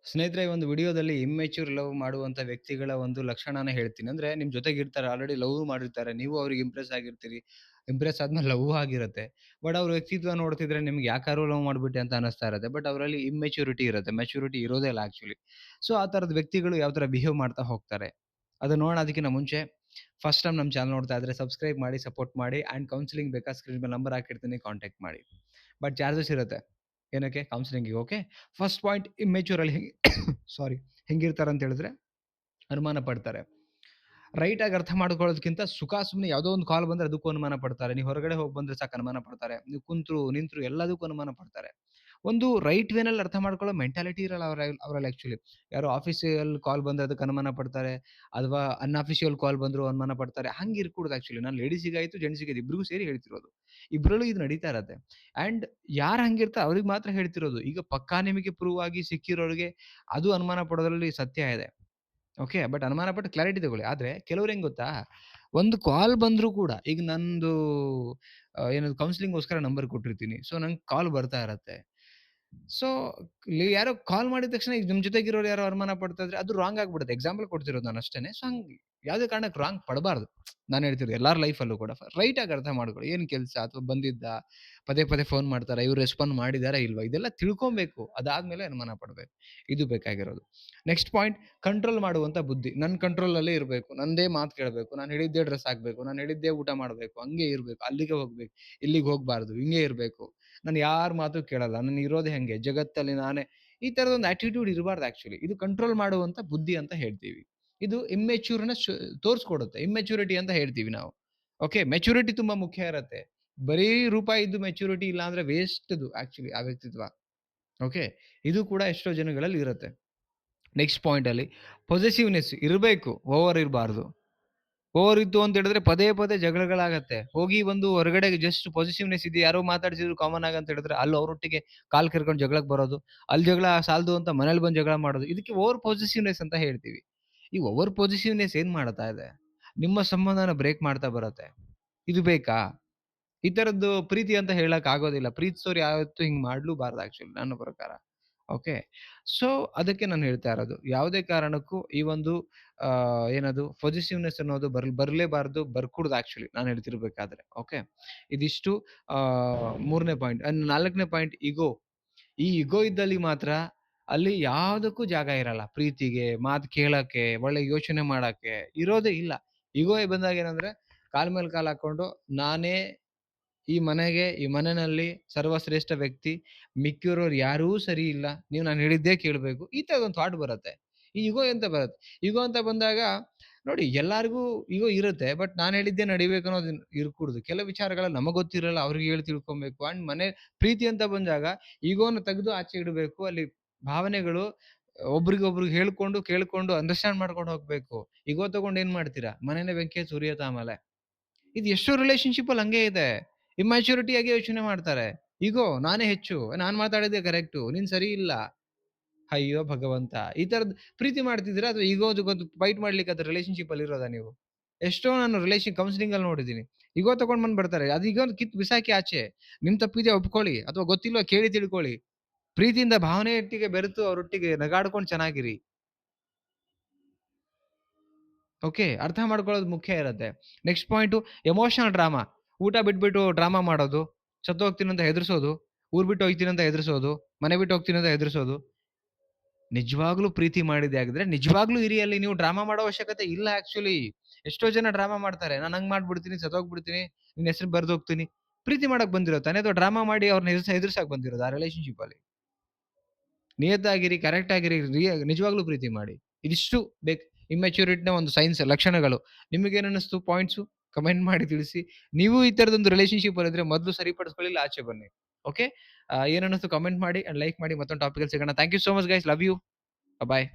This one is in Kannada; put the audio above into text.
ಸ್ನೇಹಿತರೆ, ಈ ಒಂದು ವಿಡಿಯೋದಲ್ಲಿ ಇಮ್ಮೆಚ್ಯೂರ್ ಲವ್ ಮಾಡುವಂತ ವ್ಯಕ್ತಿಗಳ ಒಂದು ಲಕ್ಷಣನ ಹೇಳ್ತೀನಿ. ಅಂದ್ರೆ ನಿಮ್ ಜೊತೆಗಿರ್ತಾರೆ, ಆಲ್ರೆಡಿ ಲವ್ ಮಾಡಿರ್ತಾರೆ. ನೀವು ಅವ್ರಿಗೆ ಇಂಪ್ರೆಸ್ ಆಗಿರ್ತೀರಿ. ಇಂಪ್ರೆಸ್ ಆದ್ಮೇಲೆ ಲವ್ ಆಗಿರುತ್ತೆ. ಬಟ್ ಅವ್ರ ವ್ಯಕ್ತಿತ್ವ ನೋಡ್ತಿದ್ರೆ ನಿಮ್ಗೆ ಯಾಕಾರು ಲವ್ ಮಾಡ್ಬಿಟ್ಟೆ ಅಂತ ಅನಿಸ್ತಾ ಇರುತ್ತೆ. ಬಟ್ ಅವರಲ್ಲಿ ಇಮ್ಮೆಚ್ಯೂರಿಟಿ ಇರುತ್ತೆ. ಮೆಚುರಿಟಿ ಇರೋದೇ ಇಲ್ಲ ಆಕ್ಚುಲಿ. ಸೊ ಆ ತರದ ವ್ಯಕ್ತಿಗಳು ಯಾವ ತರ ಬಿಹೇವ್ ಮಾಡ್ತಾ ಹೋಗ್ತಾರೆ. ಅದನ್ನ ನೋಡೋಣ ಅದಕ್ಕಿಂತ ಮುಂಚೆ ಫಸ್ಟ್ ಟೈಮ್ ನಮ್ಮ ಚಾನಲ್ ನೋಡ್ತಾ ಇದ್ರೆ ಸಬ್ಸ್ಕ್ರೈಬ್ ಮಾಡಿ, ಸಪೋರ್ಟ್ ಮಾಡಿ ಅಂಡ್ ಕೌನ್ಸಿಲಿಂಗ್ ಬೇಕಾ ಸ್ಕ್ರೀನ್ ಮೇಲೆ ನಂಬರ್ ಹಾಕಿರ್ತೀನಿ, ಕಾಂಟ್ಯಾಕ್ಟ್ ಮಾಡಿ. ಬಟ್ ಚಾರ್ಜಸ್ ಇರುತ್ತೆ. ಏನಕ್ಕೆ? ಕೌನ್ಸಿಲಿಂಗಿಗೆ. ಓಕೆ. ಫಸ್ಟ್ ಪಾಯಿಂಟ್, ಇಮ್ಮೆಚ್ಯೂರ್ ಅಲ್ಲಿ ಸಾರಿ, ಹೆಂಗಿರ್ತಾರೆ ಅಂತ ಹೇಳಿದ್ರೆ ಅನುಮಾನ ಪಡ್ತಾರೆ. ರೈಟ್ ಆಗಿ ಅರ್ಥ ಮಾಡ್ಕೊಳ್ಳೋದಕ್ಕಿಂತ ಸುಖ ಸುಮ್ಮನೆ ಯಾವುದೋ ಒಂದು ಕಾಲ್ ಬಂದ್ರೆ ಅದಕ್ಕೂ ಅನುಮಾನ ಪಡ್ತಾರೆ. ನೀವು ಹೊರಗಡೆ ಹೋಗಿ ಬಂದ್ರೆ ಸಾಕು ಅನುಮಾನ ಪಡ್ತಾರೆ. ನೀವು ಕುಂತ್ರು ನಿಂತ್ರು ಎಲ್ಲದಕ್ಕೂ ಅನುಮಾನ ಪಡ್ತಾರೆ. ಒಂದು ರೈಟ್ ವೇನಲ್ಲಿ ಅರ್ಥ ಮಾಡ್ಕೊಳ್ಳೋ ಮೆಂಟಾಲಿಟಿ ಇರಲ್ಲ ಅವರಲ್ಲಿ ಆಕ್ಚುಲಿ. ಯಾರೋ ಆಫೀಸಿಯಲ್ ಕಾಲ್ ಬಂದ್ರೆ ಅದಕ್ಕೆ ಅನುಮಾನ ಪಡ್ತಾರೆ, ಅಥವಾ ಅನ್ಅಫಿಷಿಯಲ್ ಕಾಲ್ ಬಂದ್ರು ಅನುಮಾನ ಪಡ್ತಾರೆ. ಹಂಗೆ ಇರ್ಕೂಡ್ದು ಆಕ್ಚುಲಿ. ನಾನು ಲೇಡೀಸಿಗಾಯ್ತು ಜೆಂಟ್ಸಿಗಾಯ್ತು ಇಬ್ರಿಗೂ ಸೇರಿ ಹೇಳ್ತಿರೋದು. ಇಬ್ರಲ್ಲೂ ಇದು ನಡೀತಾ ಇರತ್ತೆ. ಅಂಡ್ ಯಾರು ಹಂಗಿರ್ತಾರೆ ಅವ್ರಿಗೆ ಮಾತ್ರ ಹೇಳ್ತಿರೋದು. ಈಗ ಪಕ್ಕಾ ನಿಮಗೆ ಪ್ರೂವ್ ಆಗಿ ಸಿಕ್ಕಿರೋರಿಗೆ ಅದು ಅನುಮಾನ ಪಡೋದ್ರಲ್ಲಿ ಸತ್ಯ ಇದೆ. ಓಕೆ. ಬಟ್ ಅನುಮಾನ ಪಟ್ಟು ಕ್ಲಾರಿಟಿ ತಗೊಳ್ಳಿ. ಆದ್ರೆ ಕೆಲವ್ರು ಹೆಂಗ್ ಗೊತ್ತಾ? ಒಂದು ಕಾಲ್ ಬಂದ್ರು ಕೂಡ ಈಗ ನಂದು ಏನದು ಕೌನ್ಸೆಲಿಂಗ್‌ಗೋಸ್ಕರ ನಂಬರ್ ಕೊಟ್ಟಿರ್ತೀನಿ. ಸೊ ನಂಗೆ ಕಾಲ್ ಬರ್ತಾ ಇರತ್ತೆ. ಸೊ ಯಾರೋ ಕಾಲ್ ಮಾಡಿದ ತಕ್ಷಣ ಈಗ ನಿಮ್ ಜೊತೆಗಿರೋರು ಯಾರೋ ಅನುಮಾನ ಪಡ್ತಾ ಇದ್ರೆ ಅದು ರಾಂಗ್ ಆಗ್ಬಿಡುತ್ತೆ. ಎಕ್ಸಾಂಪಲ್ ಕೊಡ್ತಿರೋದು ನಾನು ಅಷ್ಟೇನೆ. ಸೊ ಹಂಗೆ ಯಾವುದೇ ಕಾರಣಕ್ಕೆ ರಾಂಗ್ ಪಡಬಾರ್ದು. ನಾನು ಹೇಳ್ತಿರೋದು ಎಲ್ಲಾರ ಲೈಫಲ್ಲೂ ಕೂಡ ರೈಟ್ ಆಗಿ ಅರ್ಥ ಮಾಡ್ಕೊಳ್ಳಿ. ಏನ್ ಕೆಲ್ಸ ಅಥವಾ ಬಂದಿದ್ದ, ಪದೇ ಪದೇ ಫೋನ್ ಮಾಡ್ತಾರಾ, ಇವ್ರು ರೆಸ್ಪಾಂಡ್ ಮಾಡಿದಾರಾ ಇಲ್ವಾ? ಇದೆಲ್ಲ ತಿಳ್ಕೊಬೇಕು. ಅದಾದ್ಮೇಲೆ ಅನುಮಾನ ಪಡ್ಬೇಕು. ಇದು ಬೇಕಾಗಿರೋದು. ನೆಕ್ಸ್ಟ್ ಪಾಯಿಂಟ್, ಕಂಟ್ರೋಲ್ ಮಾಡುವಂತ ಬುದ್ಧಿ. ನನ್ನ ಕಂಟ್ರೋಲಲ್ಲೇ ಇರಬೇಕು. ನಂದೇ ಮಾತು ಕೇಳಬೇಕು. ನಾನು ಹೇಳಿದ್ದೇ ಡ್ರೆಸ್ ಹಾಕ್ಬೇಕು. ನಾನು ಹೇಳಿದ್ದೇ ಊಟ ಮಾಡಬೇಕು. ಹಂಗೆ ಇರಬೇಕು. ಅಲ್ಲಿಗೆ ಹೋಗ್ಬೇಕು. ಇಲ್ಲಿಗೆ ಹೋಗ್ಬಾರ್ದು. ಹಿಂಗೆ ಇರಬೇಕು. ನಾನು ಯಾರ ಮಾತು ಕೇಳಲ್ಲ. ನಾನು ಇರೋದೇ ಹಂಗೆ. ಜಗತ್ತಲ್ಲಿ ನಾನೇ. ಈ ತರದ ಒಂದು ಆಟಿಟ್ಯೂಡ್ ಇರಬಾರ್ದು ಆಕ್ಚುಲಿ. ಇದು ಕಂಟ್ರೋಲ್ ಮಾಡುವಂತ ಬುದ್ಧಿ ಅಂತ ಹೇಳ್ತೀವಿ. ಇದು ಇಮ್ಮೆಚ್ಯೂರ್‌ನೆಸ್ ತೋರಿಸ್ಕೊಡುತ್ತೆ. ಇಮ್ಮೆಚ್ಯೂರಿಟಿ ಅಂತ ಹೇಳ್ತೀವಿ ನಾವು. ಓಕೆ. ಮೆಚುರಿಟಿ ತುಂಬಾ ಮುಖ್ಯ ಇರತ್ತೆ. ಬರೀ ರೂಪಾಯಿ ಇದ್ದು ಮೆಚುರಿಟಿ ಇಲ್ಲ ಅಂದ್ರೆ ವೇಸ್ಟ್‌ದು ಆಕ್ಚುಲಿ ಆ ವ್ಯಕ್ತಿತ್ವ. ಓಕೆ. ಇದು ಕೂಡ ಎಷ್ಟೋ ಜನಗಳಲ್ಲಿ ಇರುತ್ತೆ. ನೆಕ್ಸ್ಟ್ ಪಾಯಿಂಟ್ ಅಲ್ಲಿ ಪೊಸೆಸಿವ್‌ನೆಸ್ ಇರಬೇಕು. ಓವರ್ ಇರಬಾರ್ದು. ಓವರ್ ಇತ್ತು ಅಂತ ಹೇಳಿದ್ರೆ ಪದೇ ಪದೇ ಜಗಳಗಳಾಗತ್ತೆ. ಹೋಗಿ ಒಂದು ಹೊರಗಡೆ ಜಸ್ಟ್ ಪಾಸಿಟಿವ್ನೆಸ್ ಇದೆ, ಯಾರೋ ಮಾತಾಡ್ಸಿದ್ರು ಕಾಮನ್ ಆಗಿ ಅಂತ ಹೇಳಿದ್ರೆ ಅಲ್ಲಿ ಅವರೊಟ್ಟಿಗೆ ಕಾಲ್ ಕೆರ್ಕೊಂಡು ಜಗಳಕ್ಕೆ ಬರೋದು. ಅಲ್ಲಿ ಜಗಳ ಸಾಲದು ಅಂತ ಮನೇಲಿ ಬಂದು ಜಗಳ ಮಾಡೋದು. ಇದಕ್ಕೆ ಓವರ್ ಪಾಸಿಟಿವ್ನೆಸ್ ಅಂತ ಹೇಳ್ತೀವಿ. ಈ ಓವರ್ ಪಾಸಿಟಿವ್ನೆಸ್ ಏನ್ ಮಾಡ್ತಾ ಇದೆ? ನಿಮ್ಮ ಸಂಬಂಧನ ಬ್ರೇಕ್ ಮಾಡ್ತಾ ಬರುತ್ತೆ. ಇದು ಬೇಕಾ? ಈ ತರದ್ದು ಪ್ರೀತಿ ಅಂತ ಹೇಳಕ್ ಆಗೋದಿಲ್ಲ. ಪ್ರೀತಿಸೋರು ಯಾವತ್ತೂ ಹಿಂಗ್ ಮಾಡ್ಲೂಬಾರ್ದು ಆಕ್ಚುಲಿ ನನ್ನ ಪ್ರಕಾರ. ಓಕೆ. ಸೊ ಅದಕ್ಕೆ ನಾನು ಹೇಳ್ತಾ ಇರೋದು. ಯಾವುದೇ ಕಾರಣಕ್ಕೂ ಈ ಒಂದು ಏನದು ಪೊಸೆಸಿವ್‌ನೆಸ್ ಅನ್ನೋದು ಬರ್ಲೇಬಾರ್ದು. ಬರ್ಕೂಡ್ದು ಆಕ್ಚುಲಿ ನಾನು ಹೇಳ್ತಿರ್ಬೇಕಾದ್ರೆ. ಓಕೆ. ಇದಿಷ್ಟು 3ನೇ ಪಾಯಿಂಟ್. 4ನೇ ಪಾಯಿಂಟ್ ಇಗೋ. ಈ ಇಗೋ ಇದ್ದಲ್ಲಿ ಮಾತ್ರ ಅಲ್ಲಿ ಯಾವುದಕ್ಕೂ ಜಾಗ ಇರಲ್ಲ. ಪ್ರೀತಿಗೆ, ಮಾತು ಕೇಳಕ್ಕೆ, ಒಳ್ಳೆ ಯೋಚನೆ ಮಾಡಕ್ಕೆ ಇರೋದೇ ಇಲ್ಲ. ಇಗೋ ಬಂದಾಗ ಏನಂದ್ರೆ ಕಾಲ್ ಮೇಲೆ ಕಾಲ್ ಹಾಕೊಂಡು ನಾನೇ ಈ ಮನೆಗೆ, ಈ ಮನೆನಲ್ಲಿ ಸರ್ವಶ್ರೇಷ್ಠ ವ್ಯಕ್ತಿ. ಮಿಕ್ಕಿರೋರು ಯಾರೂ ಸರಿ ಇಲ್ಲ. ನೀವು ನಾನು ಹೇಳಿದ್ದೇ ಕೇಳ್ಬೇಕು. ಈ ತರದೊಂದು ಥಾಟ್ ಬರುತ್ತೆ. ಈ ಇಗೋ ಅಂತ ಬರುತ್ತೆ. ಇಗೋ ಅಂತ ಬಂದಾಗ ನೋಡಿ ಎಲ್ಲಾರಿಗೂ ಇಗೋ ಇರುತ್ತೆ. ಬಟ್ ನಾನು ಹೇಳಿದ್ದೇ ನಡಿಬೇಕು ಅನ್ನೋದು ಇರ್ಕೂಡ್ದು. ಕೆಲವು ವಿಚಾರಗಳಲ್ಲಿ ನಮಗ್ ಗೊತ್ತಿರಲ್ಲ. ಅವ್ರಿಗೆ ಹೇಳಿ ತಿಳ್ಕೊಬೇಕು. ಅಂಡ್ ಪ್ರೀತಿ ಅಂತ ಬಂದಾಗ ಇಗೋನ ತೆಗೆದು ಆಚೆ ಇಡಬೇಕು. ಅಲ್ಲಿ ಭಾವನೆಗಳು ಒಬ್ರಿಗೊಬ್ರಿಗೆ ಹೇಳ್ಕೊಂಡು, ಕೇಳ್ಕೊಂಡು ಅಂಡರ್‌ಸ್ಟ್ಯಾಂಡ್ ಮಾಡ್ಕೊಂಡು ಹೋಗ್ಬೇಕು. ಇಗೋ ತಗೊಂಡು ಏನ್ ಮಾಡ್ತೀರಾ? ಮನೆನೇ ಬೆಂಕಿ ಹಚ್ಚಿ ಉರಿಯುತ್ತೆ ಆಮೇಲೆ. ಇದು ಎಷ್ಟೋ ರಿಲೇಶನ್‌ಶಿಪ್ ಅಲ್ಲಿ ಹಂಗೆ ಇದೆ. ಇಮ್ಯಾಚುರಿಟಿ ಆಗಿ ಯೋಚನೆ ಮಾಡ್ತಾರೆ. ಇಗೋ ನಾನೇ ಹೆಚ್ಚು, ನಾನ್ ಮಾತಾಡಿದ್ದೆ ಕರೆಕ್ಟು, ನೀನ್ ಸರಿ ಇಲ್ಲ. ಅಯ್ಯೋ ಭಗವಂತ! ಈ ತರದ್ ಪ್ರೀತಿ ಮಾಡ್ತಿದ್ದೀರಾ ಅಥವಾ ಇಗೋದು ಫೈಟ್ ಮಾಡ್ಲಿಕ್ಕೆ ಅದು ರಿಲೇಶನ್‌ಶಿಪ್ ಅಲ್ಲಿ ಇರೋದಾ ನೀವು? ಎಷ್ಟೋ ನಾನು ಕೌನ್ಸೆಲಿಂಗ್ ಅಲ್ಲಿ ನೋಡಿದ್ದೀನಿ. ಇಗೋ ತಗೊಂಡ್ ಬಂದ್ ಬರ್ತಾರೆ. ಅದು ಇಗೋನ ಕಿತ್ತು ಬಿಸಾಕಿ ಆಚೆ. ನಿಮ್ ತಪ್ಪಿದೆ ಒಪ್ಕೊಳ್ಳಿ ಅಥವಾ ಗೊತ್ತಿಲ್ವಾ ಕೇಳಿ ತಿಳ್ಕೊಳ್ಳಿ. ಪ್ರೀತಿಯಿಂದ ಭಾವನೆಯೊಟ್ಟಿಗೆ ಬೆರೆತು ಅವರೊಟ್ಟಿಗೆ ನಗಾಡ್ಕೊಂಡು ಚೆನ್ನಾಗಿರಿ. ಓಕೆ. ಅರ್ಥ ಮಾಡ್ಕೊಳ್ಳೋದು ಮುಖ್ಯ ಇರತ್ತೆ. Next point emotional drama. ಊಟ ಬಿಟ್ಬಿಟ್ಟು ಡ್ರಾಮಾ ಮಾಡೋದು, ಸತ್ತೋಗ್ತೀನಿ ಅಂತ ಹೆದರ್ಸೋದು, ಊರ್ ಬಿಟ್ಟು ಹೋಗ್ತೀನಿ ಅಂತ ಹೆದರ್ಸೋದು, ಮನೆ ಬಿಟ್ಟು ಹೋಗ್ತೀನಿ ಅಂತ ಹೆದರ್ಸೋದು. ನಿಜವಾಗ್ಲೂ ಪ್ರೀತಿ ಮಾಡಿದ್ದೆ ಆಗಿದ್ರೆ ನಿಜವಾಗ್ಲೂ ಇರಿ ಅಲ್ಲಿ. ನೀವು ಡ್ರಾಮಾ ಮಾಡೋ ಅವಶ್ಯಕತೆ ಇಲ್ಲ ಆಕ್ಚುಲಿ. ಎಷ್ಟೋ ಜನ ಡ್ರಾಮಾ ಮಾಡ್ತಾರೆ. ನಾನು ಹಂಗ್ ಮಾಡ್ಬಿಡ್ತೀನಿ, ಸತ್ತೋಗ್ಬಿಡ್ತೀನಿ, ನಿನ್ ಹೆಸರು ಬರ್ದೋಗ್ತೀನಿ. ಪ್ರೀತಿ ಮಾಡಕ್ ಬಂದಿರೋದು ತಾನೇ, ಅಥವಾ ಡ್ರಾಮಾ ಮಾಡಿ ಅವ್ರನ್ನ ಎದುರ್ಸಕ್ ಬಂದಿರೋದು ಆ ರಿಲೇಶನ್‌ಶಿಪ್ ಅಲ್ಲಿ. ನಿಯತ್ತಾಗಿರಿ, ಕರೆಕ್ಟ್ ಆಗಿರಿ, ನಿಜವಾಗ್ಲೂ ಪ್ರೀತಿ ಮಾಡಿ. ಇದಿಷ್ಟು ಬೇಕು. ಇಮ್ಮೆಚ್ಯೂರಿಟಿನ ಒಂದು ಸೈನ್ಸ್ ಲಕ್ಷಣಗಳು. ನಿಮಗೇನ್ ಅನ್ನಿಸ್ತು ಪಾಯಿಂಟ್ಸು? ಕಮೆಂಟ್ ಮಾಡಿ ತಿಳಿಸಿ. ನೀವು ಈ ತರದೊಂದು ರಿಲೇಶನ್‌ಶಿಪ್ ಅಲ್ಲಿದ್ರೆ ಮೊದಲು ಸರಿಪಡಿಸ್ಕೊಳ್ಳಿ, ಇಲ್ಲ ಆಚೆ ಬನ್ನಿ. ಓಕೆ. ಏನ್ ಅನ್ನಿಸ್ತು ಕಮೆಂಟ್ ಮಾಡಿ ಅಂಡ್ ಲೈಕ್ ಮಾಡಿ. ಮತ್ತೊಂದು ಟಾಪಿಕಲ್ಲಿ ಸಿಗೋಣ. Thank you so much guys. Love you. Bye.